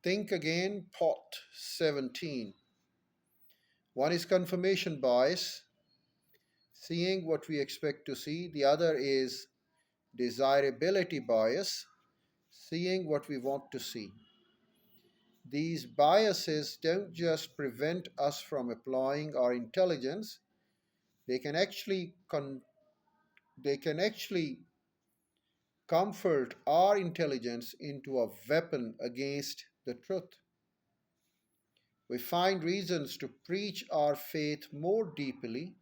Think again, pot 17. One is confirmation bias, seeing what we expect to see. The other is desirability bias, seeing what we want to see. These biases don't just prevent us from applying our intelligence, they can actually they can actually convert our intelligence into a weapon against the truth. We find reasons to preach our faith more deeply,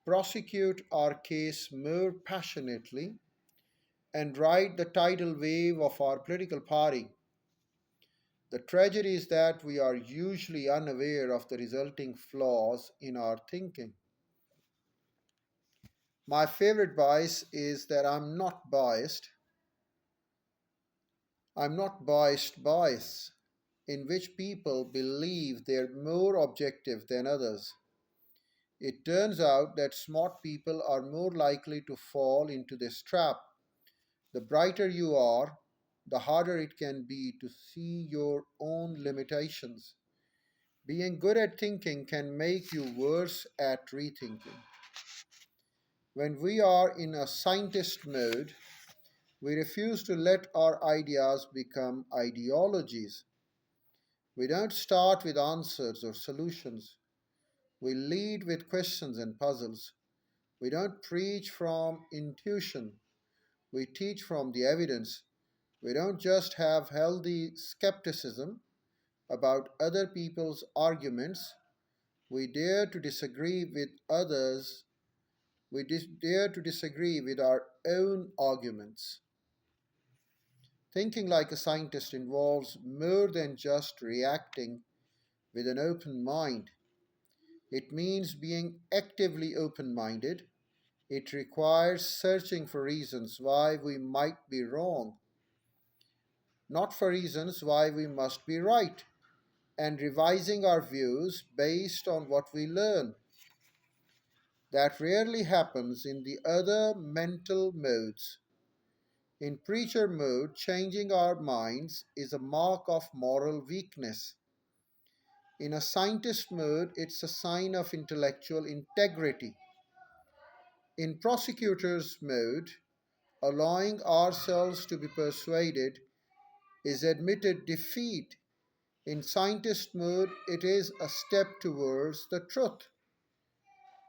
prosecute our case more passionately, and ride the tidal wave of our political party. The tragedy is that we are usually unaware of the resulting flaws in our thinking. My favorite bias is that I'm not bias, in which people believe they're more objective than others. It turns out that smart people are more likely to fall into this trap. The brighter you are, the harder it can be to see your own limitations. Being good at thinking can make you worse at rethinking. When we are in a scientist mode, we refuse to let our ideas become ideologies. We don't start with answers or solutions. We lead with questions and puzzles. We don't preach from intuition. We teach from the evidence. We don't just have healthy skepticism about other people's arguments. We dare to disagree with others. Dare to disagree with our own arguments. Thinking like a scientist involves more than just reacting with an open mind. It means being actively open minded. It requires searching for reasons why we might be wrong, not for reasons why we must be right, and revising our views based on what we learn. That rarely happens in the other mental modes. In preacher mode, changing our minds is a mark of moral weakness. In a scientist mode, it's a sign of intellectual integrity. In prosecutor's mode, allowing ourselves to be persuaded is admitted defeat. In scientist mode, it is a step towards the truth.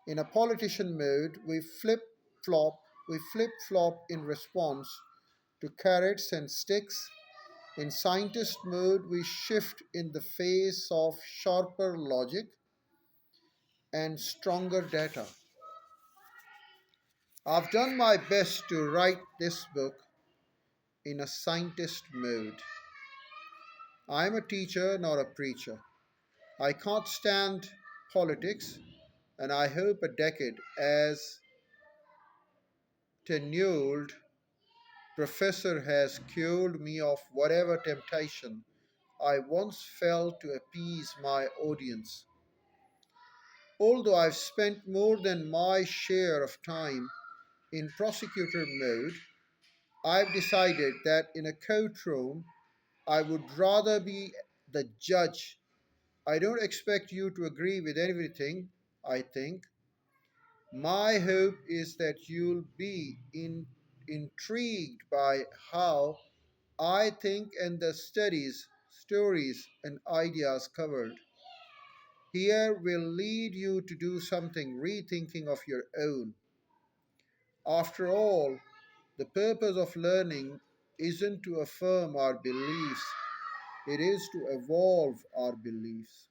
In a politician mode, we flip flop in response to carrots and sticks. In scientist mode, we shift in the face of sharper logic and stronger data. I've done my best to write this book in a scientist mode. I'm a teacher, not a preacher. I can't stand politics, and I hope a decade as tenured professor has cured me of whatever temptation I once felt to appease my audience. Although I've spent more than my share of time in prosecutor mode, I've decided that in a courtroom I would rather be the judge. I don't expect you to agree with everything I think. My hope is that you'll be intrigued by how I think and the studies, stories, and ideas covered. Here will lead you to do something rethinking of your own. After all, the purpose of learning isn't to affirm our beliefs, it is to evolve our beliefs.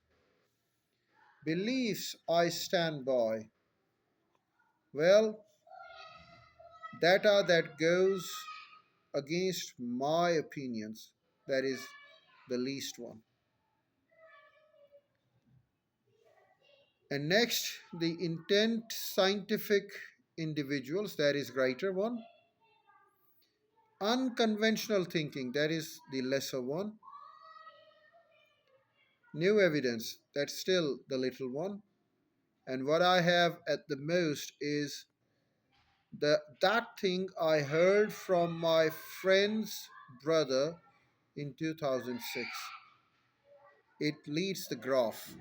Beliefs I stand by. Well, data that goes against my opinions, that is the least one. And next, the intent scientific individuals, that is greater one. Unconventional thinking, that is the lesser one. New evidence, that's still the little one. And what I have at the most is that thing I heard from my friend's brother in 2006. It leads the graph.